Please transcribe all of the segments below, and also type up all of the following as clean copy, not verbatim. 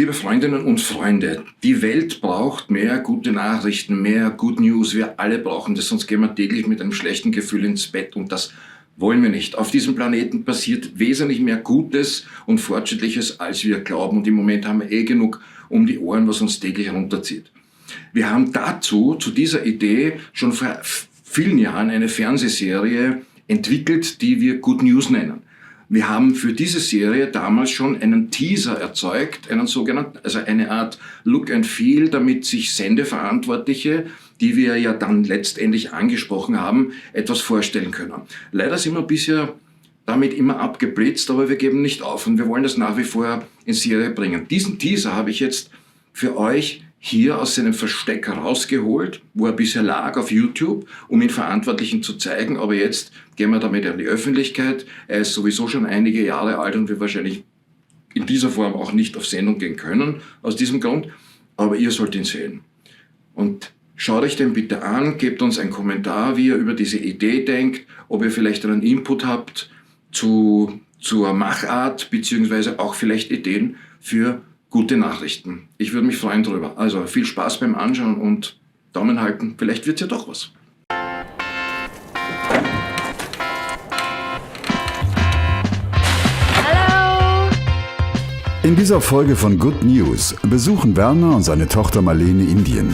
Liebe Freundinnen und Freunde, die Welt braucht mehr gute Nachrichten, mehr Good News. Wir alle brauchen das, sonst gehen wir täglich mit einem schlechten Gefühl ins Bett und das wollen wir nicht. Auf diesem Planeten passiert wesentlich mehr Gutes und Fortschrittliches, als wir glauben. Und im Moment haben wir genug um die Ohren, was uns täglich runterzieht. Wir haben zu dieser Idee schon vor vielen Jahren eine Fernsehserie entwickelt, die wir Good News nennen. Wir haben für diese Serie damals schon einen Teaser erzeugt, einen sogenannten, also eine Art Look and Feel, damit sich Sendeverantwortliche, die wir ja dann letztendlich angesprochen haben, etwas vorstellen können. Leider sind wir bisher damit immer abgeblitzt, aber wir geben nicht auf und wir wollen das nach wie vor in Serie bringen. Diesen Teaser habe ich jetzt für euch hier aus seinem Versteck rausgeholt, wo er bisher lag auf YouTube, um ihn Verantwortlichen zu zeigen. Aber jetzt gehen wir damit an die Öffentlichkeit. Er ist sowieso schon einige Jahre alt und wird wahrscheinlich in dieser Form auch nicht auf Sendung gehen können, aus diesem Grund. Aber ihr sollt ihn sehen. Und schaut euch den bitte an, gebt uns einen Kommentar, wie ihr über diese Idee denkt, ob ihr vielleicht einen Input habt zur Machart, beziehungsweise auch vielleicht Ideen für gute Nachrichten. Ich würde mich freuen drüber. Also viel Spaß beim Anschauen und Daumen halten. Vielleicht wird's ja doch was. Hallo! In dieser Folge von Good News besuchen Werner und seine Tochter Marlene Indien.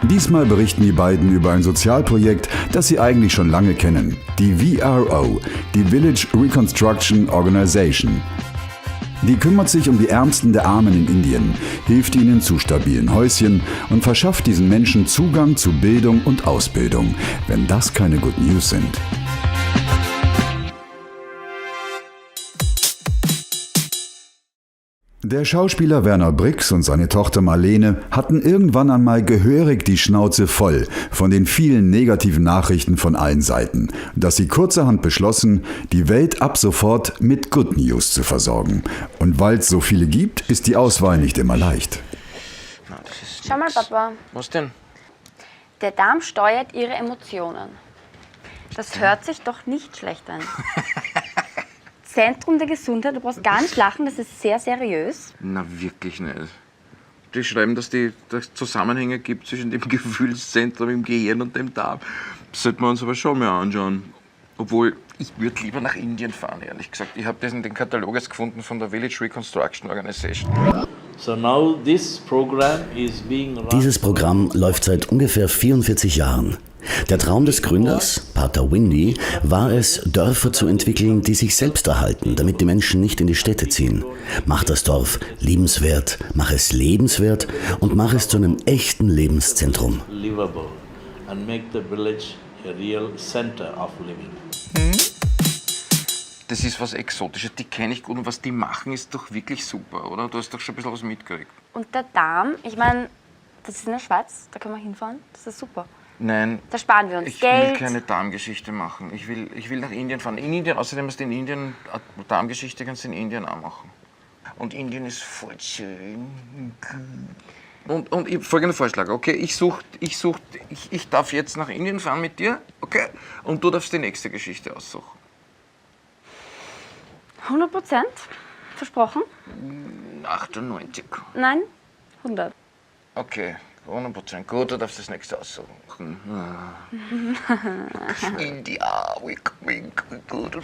Diesmal berichten die beiden über ein Sozialprojekt, das sie eigentlich schon lange kennen. Die VRO, die Village Reconstruction Organization. Die kümmert sich um die Ärmsten der Armen in Indien, hilft ihnen zu stabilen Häuschen und verschafft diesen Menschen Zugang zu Bildung und Ausbildung, wenn das keine Good News sind. Der Schauspieler Werner Brix und seine Tochter Marlene hatten irgendwann einmal gehörig die Schnauze voll von den vielen negativen Nachrichten von allen Seiten, dass sie kurzerhand beschlossen, die Welt ab sofort mit Good News zu versorgen. Und weil es so viele gibt, ist die Auswahl nicht immer leicht. Schau mal, Papa. Was denn? Der Darm steuert Ihre Emotionen. Das hört sich doch nicht schlecht an. Zentrum der Gesundheit, du brauchst gar nicht lachen, das ist sehr seriös. Na, wirklich nicht. Die schreiben, dass es Zusammenhänge gibt zwischen dem Gefühlszentrum im Gehirn und dem Darm. Das sollten wir uns aber schon mal anschauen. Obwohl, ich würde lieber nach Indien fahren, ehrlich gesagt. Ich habe das in den Katalog jetzt gefunden von der Village Reconstruction Organization. Dieses Programm läuft seit ungefähr 44 Jahren. Der Traum des Gründers, Pater Windy, war es, Dörfer zu entwickeln, die sich selbst erhalten, damit die Menschen nicht in die Städte ziehen. Mach das Dorf liebenswert, mach es lebenswert und mach es zu einem echten Lebenszentrum. Das ist was Exotisches, die kenne ich gut und was die machen, ist doch wirklich super, oder? Du hast doch schon ein bisschen was mitgekriegt. Und der Darm, ich meine, das ist in der Schweiz, da können wir hinfahren, das ist super. Nein, Da sparen wir uns ich Geld. will keine Darmgeschichte machen. Ich will nach Indien fahren. In Indien, außerdem ist in Indien, eine Darmgeschichte kannst du in Indien auch machen. Und Indien ist voll schön. Und folgenden Vorschlag, okay? Ich darf jetzt nach Indien fahren mit dir, okay? Und du darfst die nächste Geschichte aussuchen. 100%? Versprochen? 98. Nein? 100. Okay, 100%. Gut, du darfst das nächste aussuchen. India, wink, wink, gut.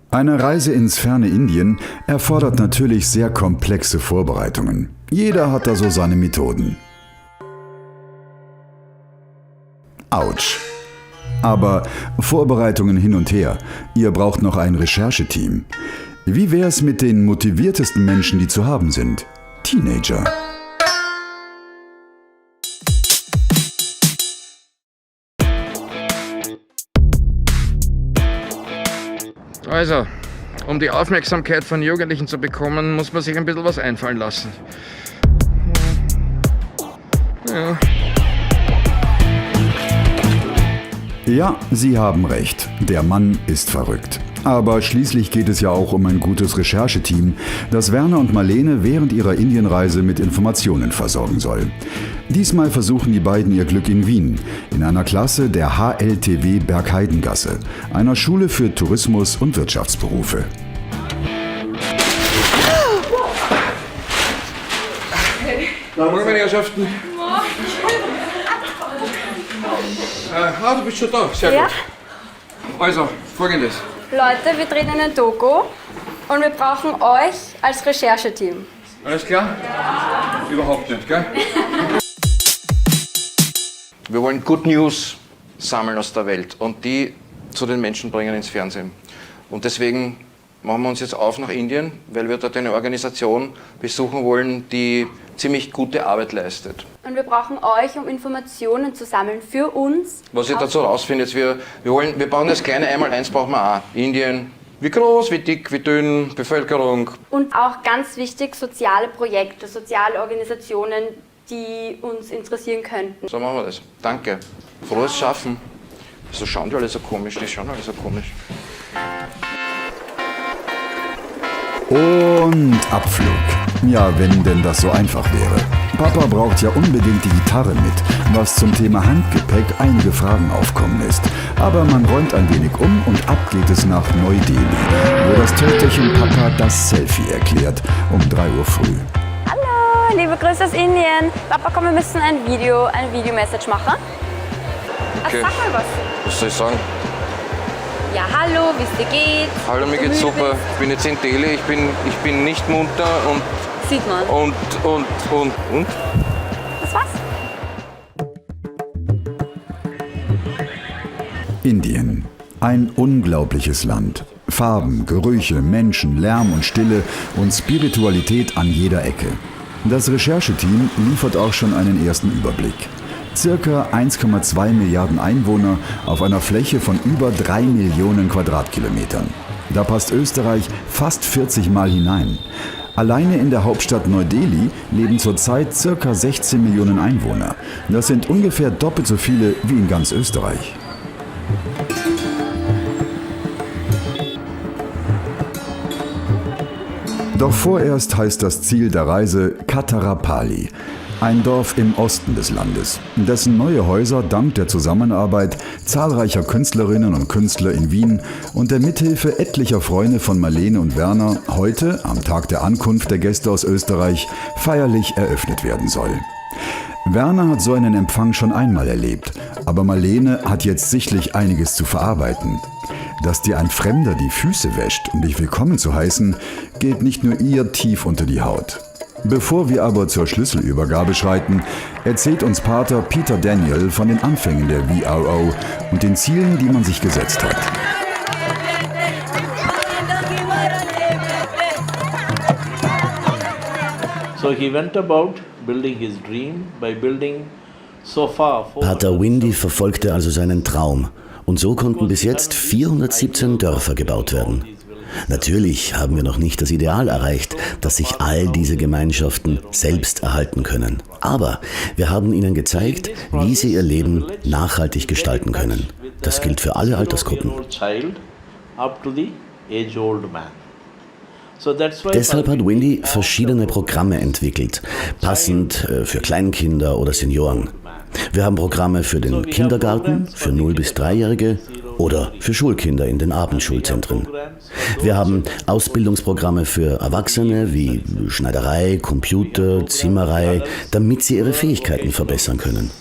Eine Reise ins ferne Indien erfordert natürlich sehr komplexe Vorbereitungen. Jeder hat da so seine Methoden. Autsch. Aber Vorbereitungen hin und her. Ihr braucht noch ein Rechercheteam. Wie wär's mit den motiviertesten Menschen, die zu haben sind? Teenager. Also, um die Aufmerksamkeit von Jugendlichen zu bekommen, muss man sich ein bisschen was einfallen lassen. Ja. Ja, Sie haben recht. Der Mann ist verrückt. Aber schließlich geht es ja auch um ein gutes Rechercheteam, das Werner und Marlene während ihrer Indienreise mit Informationen versorgen soll. Diesmal versuchen die beiden ihr Glück in Wien, in einer Klasse der HLTW Bergheidengasse, einer Schule für Tourismus und Wirtschaftsberufe. Morgen, meine Herrschaften. Du bist schon da. Sehr Ja. gut. Also, Folgendes. Leute, wir drehen einen Doku und wir brauchen euch als Rechercheteam. Alles klar? Überhaupt nicht, gell? Wir wollen Good News sammeln aus der Welt und die zu den Menschen bringen ins Fernsehen. Und deswegen machen wir uns jetzt auf nach Indien, weil wir dort eine Organisation besuchen wollen, die ziemlich gute Arbeit leistet. Und wir brauchen euch, um Informationen zu sammeln für uns. Was ich dazu rausfinde, jetzt wir bauen das kleine Einmaleins, brauchen wir auch. Indien, wie groß, wie dick, wie dünn, Bevölkerung. Und auch ganz wichtig, soziale Projekte, soziale Organisationen, die uns interessieren könnten. So machen wir das. Danke. Frohes Schaffen. So schauen die alle so komisch, die schauen alle so komisch. Und Abflug. Ja, wenn denn das so einfach wäre. Papa braucht ja unbedingt die Gitarre mit, was zum Thema Handgepäck einige Fragen aufkommen lässt. Aber man räumt ein wenig um und ab geht es nach Neu-Delhi, wo das Töchterchen Papa das Selfie erklärt, um 3 Uhr früh. Hallo, liebe Grüße aus Indien. Papa, komm, wir müssen ein Video-Message machen. Okay. Sag mal was. Was soll ich sagen? Ja, hallo, wie es dir geht. Hallo, mir geht's super. Ich bin jetzt in Delhi, ich bin nicht munter und Sieht man. Und? Das war's. Indien. Ein unglaubliches Land. Farben, Gerüche, Menschen, Lärm und Stille und Spiritualität an jeder Ecke. Das Rechercheteam liefert auch schon einen ersten Überblick. Circa 1,2 Milliarden Einwohner auf einer Fläche von über 3 Millionen Quadratkilometern. Da passt Österreich fast 40 Mal hinein. Alleine in der Hauptstadt Neu-Delhi leben zurzeit ca. 16 Millionen Einwohner. Das sind ungefähr doppelt so viele wie in ganz Österreich. Doch vorerst heißt das Ziel der Reise Katarapali, ein Dorf im Osten des Landes, dessen neue Häuser dank der Zusammenarbeit zahlreicher Künstlerinnen und Künstler in Wien und der Mithilfe etlicher Freunde von Marlene und Werner heute, am Tag der Ankunft der Gäste aus Österreich, feierlich eröffnet werden soll. Werner hat so einen Empfang schon einmal erlebt, aber Marlene hat jetzt sichtlich einiges zu verarbeiten. Dass dir ein Fremder die Füße wäscht, um dich willkommen zu heißen, geht nicht nur ihr tief unter die Haut. Bevor wir aber zur Schlüsselübergabe schreiten, erzählt uns Pater Peter Daniel von den Anfängen der VRO und den Zielen, die man sich gesetzt hat. So he went about building his dream by building so far. Pater Windy verfolgte also seinen Traum und so konnten bis jetzt 417 Dörfer gebaut werden. Natürlich haben wir noch nicht das Ideal erreicht, dass sich all diese Gemeinschaften selbst erhalten können. Aber wir haben ihnen gezeigt, wie sie ihr Leben nachhaltig gestalten können. Das gilt für alle Altersgruppen. Deshalb hat Windy verschiedene Programme entwickelt, passend für Kleinkinder oder Senioren. Wir haben Programme für den Kindergarten, für 0- bis 3-Jährige oder für Schulkinder in den Abendschulzentren. Wir haben Ausbildungsprogramme für Erwachsene wie Schneiderei, Computer, Zimmerei, damit sie ihre Fähigkeiten verbessern können.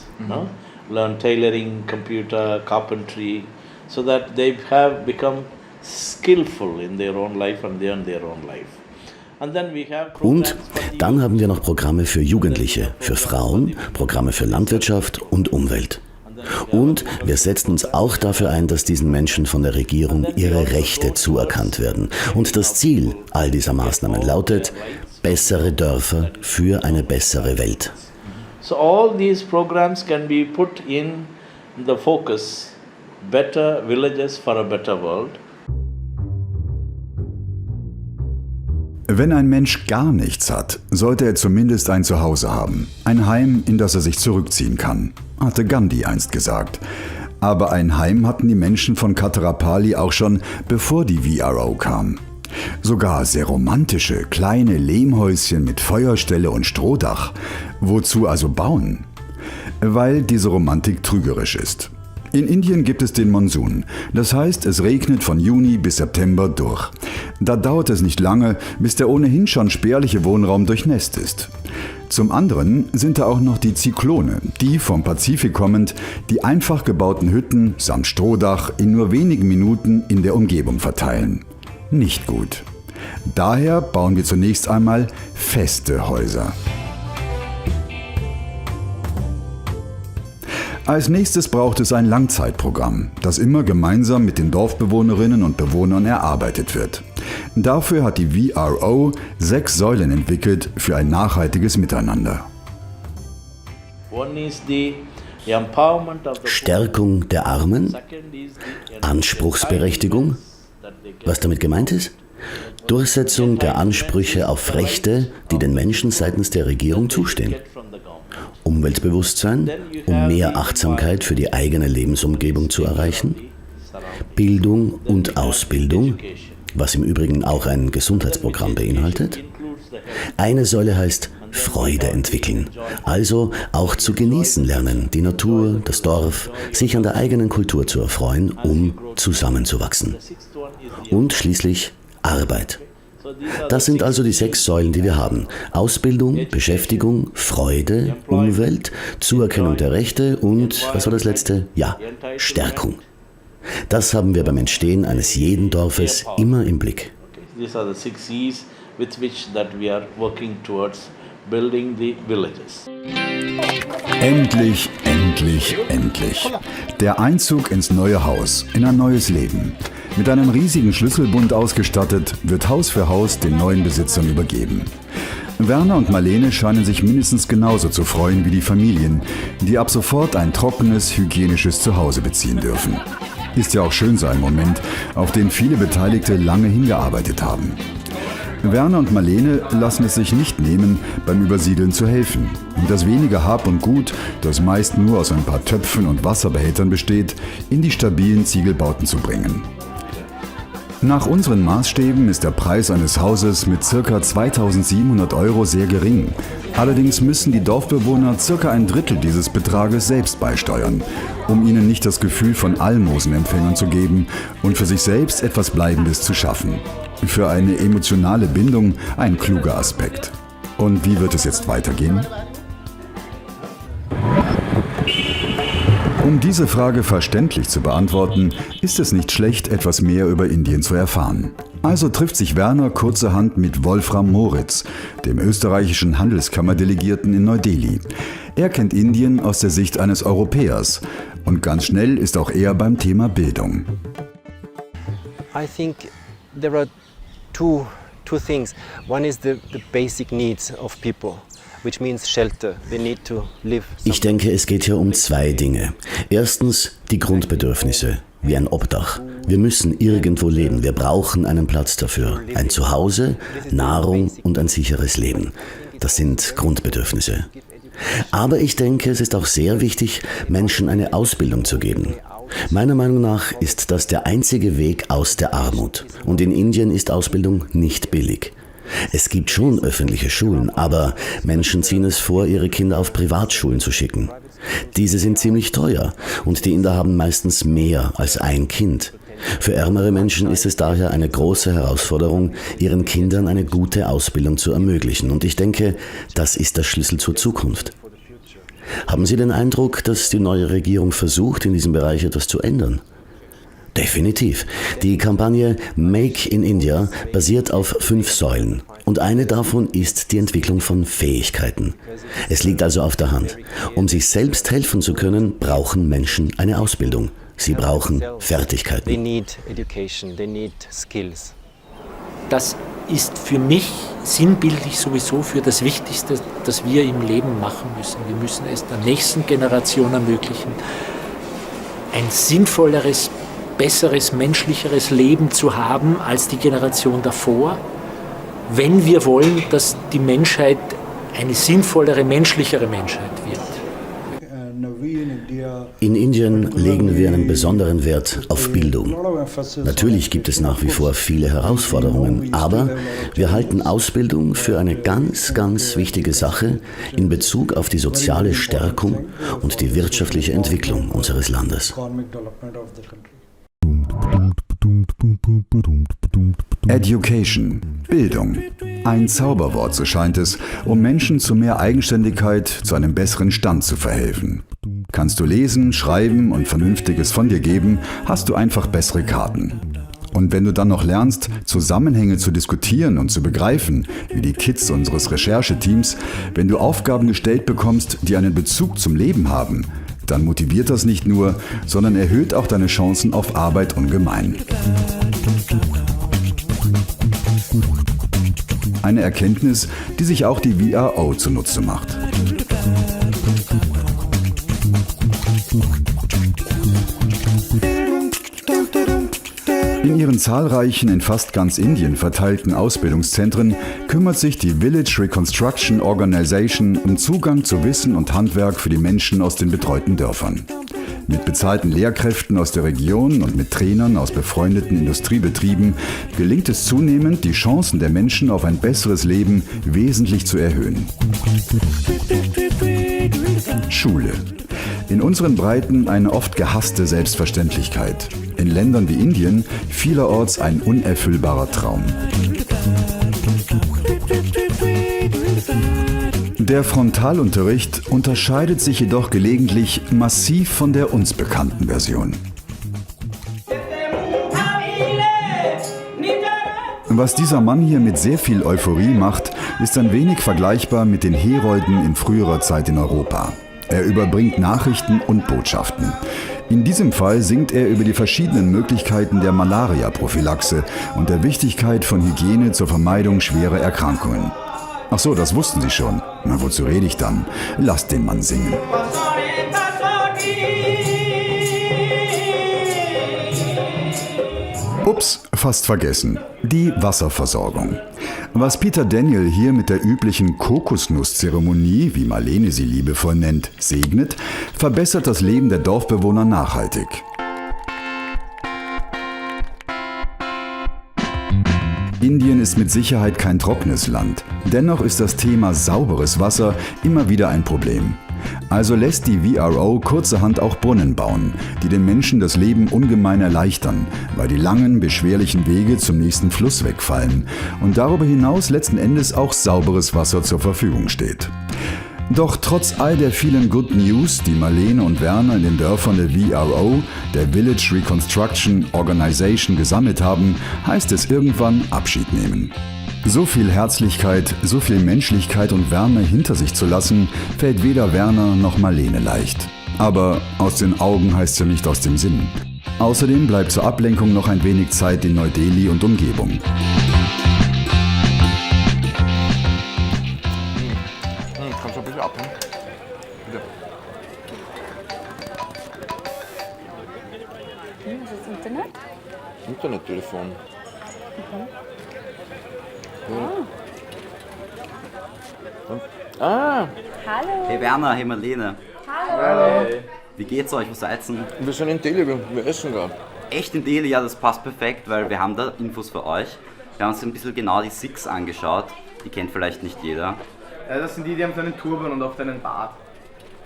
Learn tailoring, computer, carpentry, so that they have become skillful in their own life and they earn their own life. Und dann haben wir noch Programme für Jugendliche, für Frauen, Programme für Landwirtschaft und Umwelt. Und wir setzen uns auch dafür ein, dass diesen Menschen von der Regierung ihre Rechte zuerkannt werden. Und das Ziel all dieser Maßnahmen lautet, bessere Dörfer für eine bessere Welt. So all these programs can be put in the focus, better villages for a better world. Wenn ein Mensch gar nichts hat, sollte er zumindest ein Zuhause haben. Ein Heim, in das er sich zurückziehen kann, hatte Gandhi einst gesagt. Aber ein Heim hatten die Menschen von Katarapali auch schon, bevor die VRO kam. Sogar sehr romantische, kleine Lehmhäuschen mit Feuerstelle und Strohdach. Wozu also bauen? Weil diese Romantik trügerisch ist. In Indien gibt es den Monsun. Das heißt, es regnet von Juni bis September durch. Da dauert es nicht lange, bis der ohnehin schon spärliche Wohnraum durchnässt ist. Zum anderen sind da auch noch die Zyklone, die vom Pazifik kommend die einfach gebauten Hütten samt Strohdach in nur wenigen Minuten in der Umgebung verteilen. Nicht gut. Daher bauen wir zunächst einmal feste Häuser. Als nächstes braucht es ein Langzeitprogramm, das immer gemeinsam mit den Dorfbewohnerinnen und Bewohnern erarbeitet wird. Dafür hat die VRO 6 Säulen entwickelt für ein nachhaltiges Miteinander. Stärkung der Armen, Anspruchsberechtigung. Was damit gemeint ist? Durchsetzung der Ansprüche auf Rechte, die den Menschen seitens der Regierung zustehen. Umweltbewusstsein, um mehr Achtsamkeit für die eigene Lebensumgebung zu erreichen. Bildung und Ausbildung, was im Übrigen auch ein Gesundheitsprogramm beinhaltet. Eine Säule heißt Freude entwickeln, also auch zu genießen lernen, die Natur, das Dorf, sich an der eigenen Kultur zu erfreuen, um zusammenzuwachsen. Und schließlich Arbeit. Das sind also die 6 Säulen, die wir haben. Ausbildung, Beschäftigung, Freude, Umwelt, Zuerkennung der Rechte und, was war das letzte? Ja, Stärkung. Das haben wir beim Entstehen eines jeden Dorfes immer im Blick. These are the 6 E's with which that we are working towards building the villages. Endlich, endlich, endlich. Der Einzug ins neue Haus, in ein neues Leben. Mit einem riesigen Schlüsselbund ausgestattet, wird Haus für Haus den neuen Besitzern übergeben. Werner und Marlene scheinen sich mindestens genauso zu freuen wie die Familien, die ab sofort ein trockenes, hygienisches Zuhause beziehen dürfen. Ist ja auch schön so ein Moment, auf den viele Beteiligte lange hingearbeitet haben. Werner und Marlene lassen es sich nicht nehmen, beim Übersiedeln zu helfen und das wenige Hab und Gut, das meist nur aus ein paar Töpfen und Wasserbehältern besteht, in die stabilen Ziegelbauten zu bringen. Nach unseren Maßstäben ist der Preis eines Hauses mit ca. 2.700 € sehr gering. Allerdings müssen die Dorfbewohner ca. ein Drittel dieses Betrages selbst beisteuern, um ihnen nicht das Gefühl von Almosenempfängern zu geben und für sich selbst etwas Bleibendes zu schaffen. Für eine emotionale Bindung ein kluger Aspekt. Und wie wird es jetzt weitergehen? Um diese Frage verständlich zu beantworten, ist es nicht schlecht, etwas mehr über Indien zu erfahren. Also trifft sich Werner kurzerhand mit Wolfram Moritz, dem österreichischen Handelskammerdelegierten in Neu-Delhi. Er kennt Indien aus der Sicht eines Europäers und ganz schnell ist auch er beim Thema Bildung. I think there are two things. One is the basic needs of people. Which means shelter. They need to live. Ich denke, es geht hier um 2 Dinge. Erstens die Grundbedürfnisse, wie ein Obdach. Wir müssen irgendwo leben, wir brauchen einen Platz dafür. Ein Zuhause, Nahrung und ein sicheres Leben. Das sind Grundbedürfnisse. Aber ich denke, es ist auch sehr wichtig, Menschen eine Ausbildung zu geben. Meiner Meinung nach ist das der einzige Weg aus der Armut. Und in Indien ist Ausbildung nicht billig. Es gibt schon öffentliche Schulen, aber Menschen ziehen es vor, ihre Kinder auf Privatschulen zu schicken. Diese sind ziemlich teuer und die Inder haben meistens mehr als ein Kind. Für ärmere Menschen ist es daher eine große Herausforderung, ihren Kindern eine gute Ausbildung zu ermöglichen. Und ich denke, das ist der Schlüssel zur Zukunft. Haben Sie den Eindruck, dass die neue Regierung versucht, in diesem Bereich etwas zu ändern? Definitiv. Die Kampagne Make in India basiert auf 5 Säulen. Und eine davon ist die Entwicklung von Fähigkeiten. Es liegt also auf der Hand. Um sich selbst helfen zu können, brauchen Menschen eine Ausbildung. Sie brauchen Fertigkeiten. They need education, they need skills. Das ist für mich sinnbildlich sowieso für das Wichtigste, das wir im Leben machen müssen. Wir müssen es der nächsten Generation ermöglichen, ein sinnvolleres, besseres, menschlicheres Leben zu haben als die Generation davor, wenn wir wollen, dass die Menschheit eine sinnvollere, menschlichere Menschheit wird. In Indien legen wir einen besonderen Wert auf Bildung. Natürlich gibt es nach wie vor viele Herausforderungen, aber wir halten Ausbildung für eine ganz, ganz wichtige Sache in Bezug auf die soziale Stärkung und die wirtschaftliche Entwicklung unseres Landes. Education, Bildung. Ein Zauberwort, so scheint es, um Menschen zu mehr Eigenständigkeit, zu einem besseren Stand zu verhelfen. Kannst du lesen, schreiben und Vernünftiges von dir geben, hast du einfach bessere Karten. Und wenn du dann noch lernst, Zusammenhänge zu diskutieren und zu begreifen, wie die Kids unseres Rechercheteams, wenn du Aufgaben gestellt bekommst, die einen Bezug zum Leben haben, dann motiviert das nicht nur, sondern erhöht auch deine Chancen auf Arbeit ungemein. Eine Erkenntnis, die sich auch die VRO zunutze macht. In ihren zahlreichen, in fast ganz Indien verteilten Ausbildungszentren kümmert sich die Village Reconstruction Organization um Zugang zu Wissen und Handwerk für die Menschen aus den betreuten Dörfern. Mit bezahlten Lehrkräften aus der Region und mit Trainern aus befreundeten Industriebetrieben gelingt es zunehmend, die Chancen der Menschen auf ein besseres Leben wesentlich zu erhöhen. Schule. In unseren Breiten eine oft gehasste Selbstverständlichkeit. In Ländern wie Indien vielerorts ein unerfüllbarer Traum. Der Frontalunterricht unterscheidet sich jedoch gelegentlich massiv von der uns bekannten Version. Was dieser Mann hier mit sehr viel Euphorie macht, ist ein wenig vergleichbar mit den Herolden in früherer Zeit in Europa. Er überbringt Nachrichten und Botschaften. In diesem Fall singt er über die verschiedenen Möglichkeiten der Malaria-Prophylaxe und der Wichtigkeit von Hygiene zur Vermeidung schwerer Erkrankungen. Ach so, das wussten Sie schon. Na, wozu rede ich dann? Lasst den Mann singen. Ups, fast vergessen. Die Wasserversorgung. Was Peter Daniel hier mit der üblichen Kokosnusszeremonie, wie Marlene sie liebevoll nennt, segnet, verbessert das Leben der Dorfbewohner nachhaltig. Indien ist mit Sicherheit kein trockenes Land. Dennoch ist das Thema sauberes Wasser immer wieder ein Problem. Also lässt die VRO kurzerhand auch Brunnen bauen, die den Menschen das Leben ungemein erleichtern, weil die langen, beschwerlichen Wege zum nächsten Fluss wegfallen und darüber hinaus letzten Endes auch sauberes Wasser zur Verfügung steht. Doch trotz all der vielen Good News, die Marlene und Werner in den Dörfern der VRO, der Village Reconstruction Organization, gesammelt haben, heißt es irgendwann Abschied nehmen. So viel Herzlichkeit, so viel Menschlichkeit und Wärme hinter sich zu lassen, fällt weder Werner noch Marlene leicht. Aber aus den Augen heißt ja nicht aus dem Sinn. Außerdem bleibt zur Ablenkung noch ein wenig Zeit in Neu-Delhi und Umgebung. Kannst du ein bisschen abhängen? Bitte. Was ist das Internet? Internettelefon. Hallo. Hey Werner, hey Marlene. Hallo. Wie geht's euch? Wo seid's denn? Wir sind in Delhi, wir essen gerade. Echt in Delhi? Ja, das passt perfekt, weil wir haben da Infos für euch. Wir haben uns ein bisschen genau die Sikhs angeschaut. Die kennt vielleicht nicht jeder. Ja, das sind die haben so einen Turban und oft einen Bart.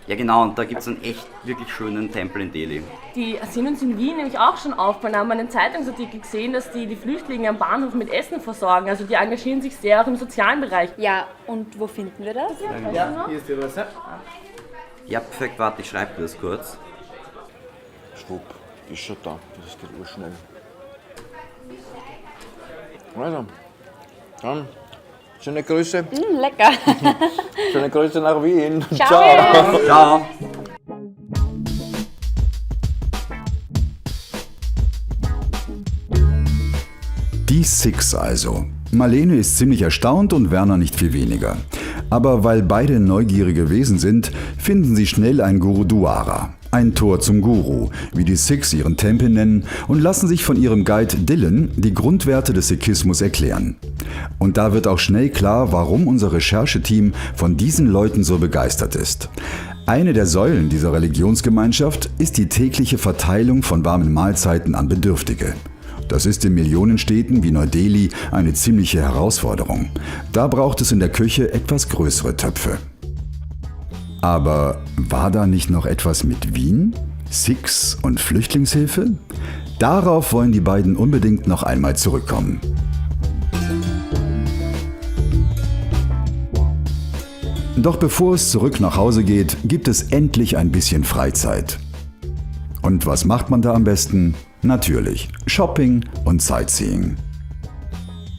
Ja genau, und da gibt's einen echt wirklich schönen Tempel in Delhi. Die sind uns in Wien nämlich auch schon aufgefallen. Da haben wir einen Zeitungsartikel gesehen, dass die Flüchtlinge am Bahnhof mit Essen versorgen. Also die engagieren sich sehr auch im sozialen Bereich. Ja, und wo finden wir das? Ja, hier ist die Adresse. Ja, perfekt, warte, ich schreibe dir das kurz. Schwupp, ist schon da. Das geht urschnell. Also, dann schöne Grüße. Lecker. Schöne Grüße nach Wien. Ciao. Ciao. Die Sikhs also. Marlene ist ziemlich erstaunt und Werner nicht viel weniger. Aber weil beide neugierige Wesen sind, finden sie schnell ein Gurudwara, ein Tor zum Guru, wie die Sikhs ihren Tempel nennen, und lassen sich von ihrem Guide Dylan die Grundwerte des Sikhismus erklären. Und da wird auch schnell klar, warum unser Rechercheteam von diesen Leuten so begeistert ist. Eine der Säulen dieser Religionsgemeinschaft ist die tägliche Verteilung von warmen Mahlzeiten an Bedürftige. Das ist in Millionenstädten wie Neu-Delhi eine ziemliche Herausforderung. Da braucht es in der Küche etwas größere Töpfe. Aber war da nicht noch etwas mit Wien, Sikhs und Flüchtlingshilfe? Darauf wollen die beiden unbedingt noch einmal zurückkommen. Doch bevor es zurück nach Hause geht, gibt es endlich ein bisschen Freizeit. Und was macht man da am besten? Natürlich Shopping und Sightseeing.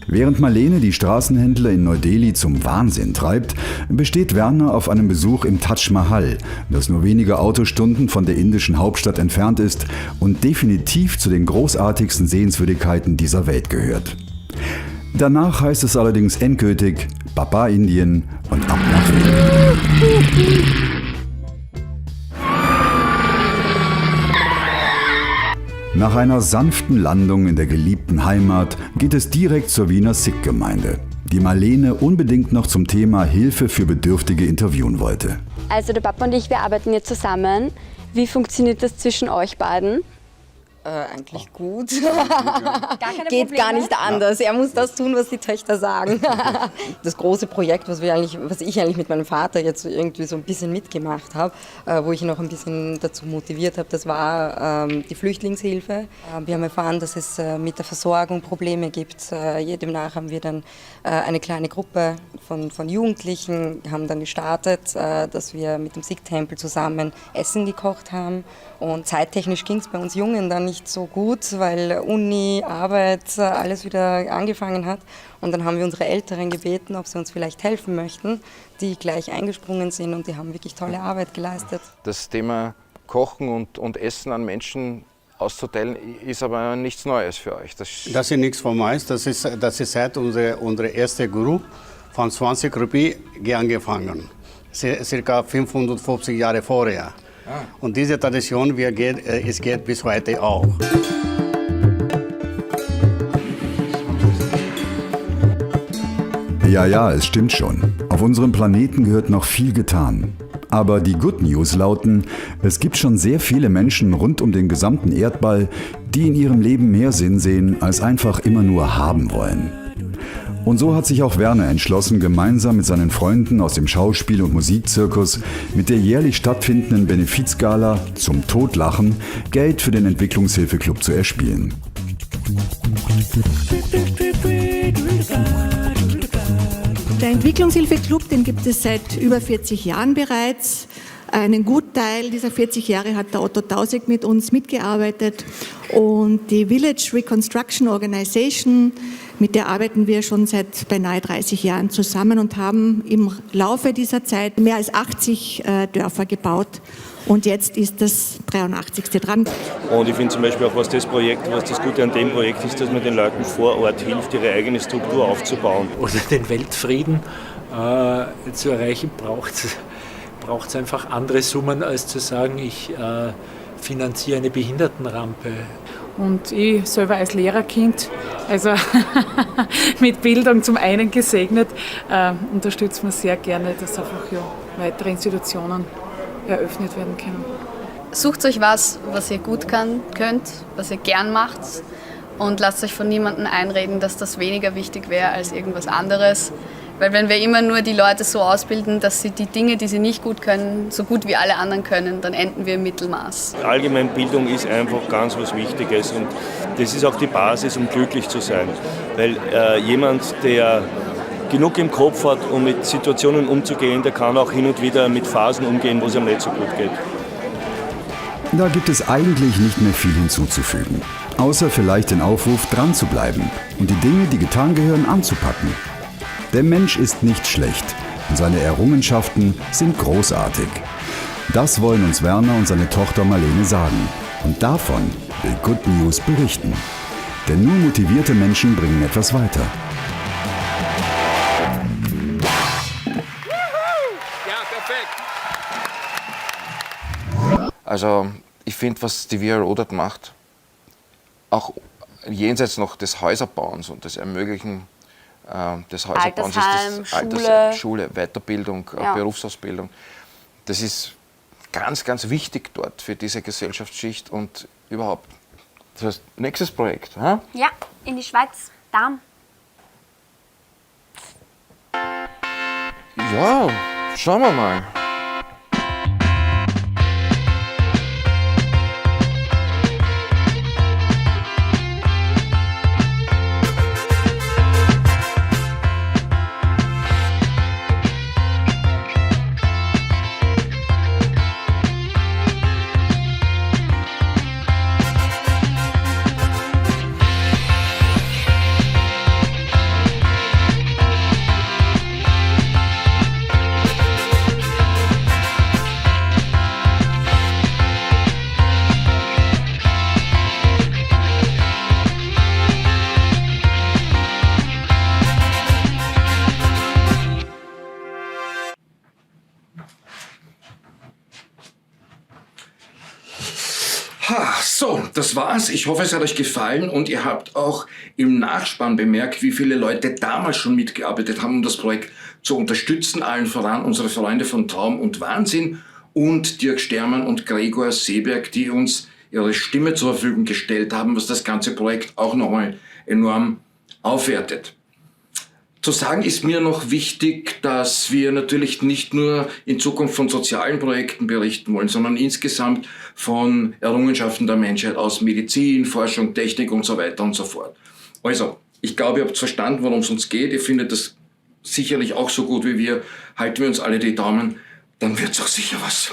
Während Marlene die Straßenhändler in Neu-Delhi zum Wahnsinn treibt, besteht Werner auf einem Besuch im Taj Mahal, das nur wenige Autostunden von der indischen Hauptstadt entfernt ist und definitiv zu den großartigsten Sehenswürdigkeiten dieser Welt gehört. Danach heißt es allerdings endgültig Baba Indien und ab nach Wien. Nach einer sanften Landung in der geliebten Heimat geht es direkt zur Wiener Sikh-Gemeinde, die Marlene unbedingt noch zum Thema Hilfe für Bedürftige interviewen wollte. Also der Papa und ich, wir arbeiten jetzt zusammen. Wie funktioniert das zwischen euch beiden? Eigentlich gut. Geht gar nicht anders. Er muss das tun, was die Töchter sagen. Das große Projekt, was ich eigentlich mit meinem Vater jetzt irgendwie so ein bisschen mitgemacht habe, wo ich ihn noch ein bisschen dazu motiviert habe, das war die Flüchtlingshilfe. Wir haben erfahren, dass es mit der Versorgung Probleme gibt. Demnach haben wir dann eine kleine Gruppe von Jugendlichen, haben dann gestartet, dass wir mit dem Sikh-Tempel zusammen Essen gekocht haben. Und zeittechnisch ging es bei uns Jungen dann nicht so gut, weil Uni, Arbeit, alles wieder angefangen hat. Und dann haben wir unsere Älteren gebeten, ob sie uns vielleicht helfen möchten, die gleich eingesprungen sind und die haben wirklich tolle Arbeit geleistet. Das Thema Kochen und Essen an Menschen auszuteilen, ist aber nichts Neues für euch. Das ist nichts von uns. Das ist seit unser erster Guru von 20 Rupien angefangen. Circa 550 Jahre vorher. Und diese Tradition geht bis heute auch. Ja, es stimmt schon. Auf unserem Planeten gehört noch viel getan. Aber die Good News lauten, es gibt schon sehr viele Menschen rund um den gesamten Erdball, die in ihrem Leben mehr Sinn sehen, als einfach immer nur haben wollen. Und so hat sich auch Werner entschlossen, gemeinsam mit seinen Freunden aus dem Schauspiel- und Musikzirkus mit der jährlich stattfindenden Benefizgala zum Totlachen Geld für den Entwicklungshilfeclub zu erspielen. Der Entwicklungshilfeclub, den gibt es seit über 40 Jahren bereits. Einen Gutteil dieser 40 Jahre hat der Otto Tausig mit uns mitgearbeitet. Und die Village Reconstruction Organization, mit der arbeiten wir schon seit beinahe 30 Jahren zusammen und haben im Laufe dieser Zeit mehr als 80 Dörfer gebaut. Und jetzt ist das 83. dran. Und ich finde zum Beispiel auch, was das Gute an dem Projekt ist, dass man den Leuten vor Ort hilft, ihre eigene Struktur aufzubauen. Oder den Weltfrieden zu erreichen, braucht es einfach andere Summen, als zu sagen, ich finanziere eine Behindertenrampe. Und ich selber als Lehrerkind, also mit Bildung zum einen gesegnet, unterstützen wir sehr gerne, dass einfach weitere Institutionen eröffnet werden können. Sucht euch was ihr gut könnt, was ihr gern macht und lasst euch von niemandem einreden, dass das weniger wichtig wäre als irgendwas anderes. Weil wenn wir immer nur die Leute so ausbilden, dass sie die Dinge, die sie nicht gut können, so gut wie alle anderen können, dann enden wir im Mittelmaß. Allgemeinbildung ist einfach ganz was Wichtiges und das ist auch die Basis, um glücklich zu sein. Weil jemand, der genug im Kopf hat, um mit Situationen umzugehen, der kann auch hin und wieder mit Phasen umgehen, wo es ihm nicht so gut geht. Da gibt es eigentlich nicht mehr viel hinzuzufügen. Außer vielleicht den Aufruf, dran zu bleiben und die Dinge, die getan gehören, anzupacken. Der Mensch ist nicht schlecht und seine Errungenschaften sind großartig. Das wollen uns Werner und seine Tochter Marlene sagen. Und davon will Good News berichten. Denn nur motivierte Menschen bringen etwas weiter. Also ich finde, was die VRO dort macht, auch jenseits noch des Häuserbauens und des Ermöglichen des Häuserbauens, Altersheim, ist das Schule, Weiterbildung, ja. Berufsausbildung. Das ist ganz, ganz wichtig dort für diese Gesellschaftsschicht und überhaupt. Das heißt, nächstes Projekt. Ha? Ja, in die Schweiz, Darm. Ja, schauen wir mal. So, das war's. Ich hoffe, es hat euch gefallen und ihr habt auch im Nachspann bemerkt, wie viele Leute damals schon mitgearbeitet haben, um das Projekt zu unterstützen. Allen voran unsere Freunde von Traum und Wahnsinn und Dirk Stermann und Gregor Seeberg, die uns ihre Stimme zur Verfügung gestellt haben, was das ganze Projekt auch nochmal enorm aufwertet. Zu sagen ist mir noch wichtig, dass wir natürlich nicht nur in Zukunft von sozialen Projekten berichten wollen, sondern insgesamt von Errungenschaften der Menschheit aus Medizin, Forschung, Technik und so weiter und so fort. Also, ich glaube, ihr habt verstanden, worum es uns geht. Ihr findet das sicherlich auch so gut wie wir. Halten wir uns alle die Daumen, dann wird's auch sicher was.